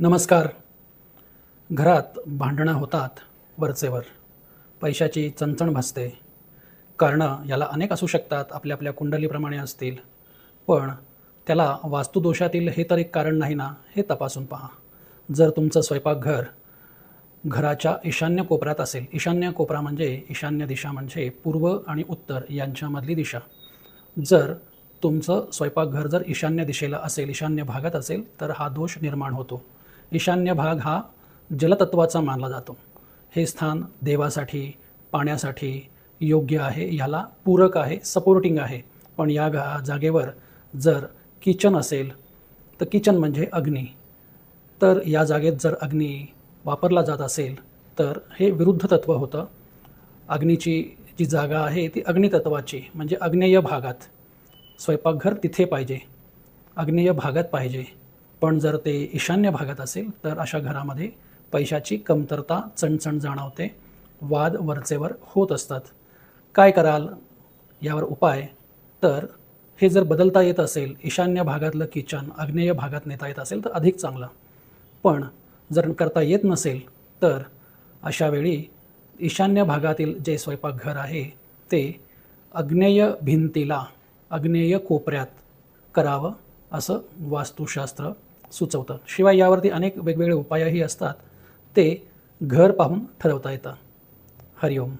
नमस्कार. घरात भांडणं होतात वरचेवर. पैशाची चणचण भासते. कारणं याला अनेक असू शकतात, आपल्या आपल्या कुंडलीप्रमाणे असतील. पण त्याला वास्तुदोषातील हे तर एक कारण नाही ना, हे तपासून पहा. जर तुमचं स्वयंपाकघर घराच्या ईशान्य कोपऱ्यात असेल, ईशान्य कोपरा म्हणजे ईशान्य दिशा म्हणजे पूर्व आणि उत्तर यांच्यामधली दिशा. जर तुमचं स्वयंपाकघर जर ईशान्य दिशेला असेल, ईशान्य भागात असेल, तर हा दोष निर्माण होतो. ईशान्य भाग हा जलतत्वाचा मानला जातो. हे स्थान देवासाठी, पाण्यासाठी योग्य आहे, ह्याला पूरक आहे, सपोर्टिंग आहे. पण या जागेवर जर किचन असेल, तर किचन म्हणजे अग्नी. तर या जागेत जर अग्नी वापरला जात असेल, तर हे विरुद्ध तत्त्व होतं. अग्नीची जी जागा आहे ती अग्नितत्वाची म्हणजे आग्नेय भागात. स्वयंपाकघर तिथे पाहिजे, आग्नेय भागात पाहिजे. पण जर ते ईशान्य भागात असेल, तर अशा घरामध्ये पैशाची कमतरता, चणचण जाणवते, वाद वरचेवर होत असतात. काय कराल यावर उपाय? तर हे जर बदलता येत असेल, ईशान्य भागातलं किचन आग्नेय भागात नेता येत असेल, तर अधिक चांगलं. पण जर करता येत नसेल, तर अशा वेळी ईशान्य भागातील जे स्वयंपाकघर आहे ते आग्नेय भिंतीला, आग्नेय कोपऱ्यात करावं असं वास्तुशास्त्र सुचवतं. शिवाय यावरती अनेक वेगवेगळे उपायही असतात, ते घर पाहून ठरवता येतं. हरिओम.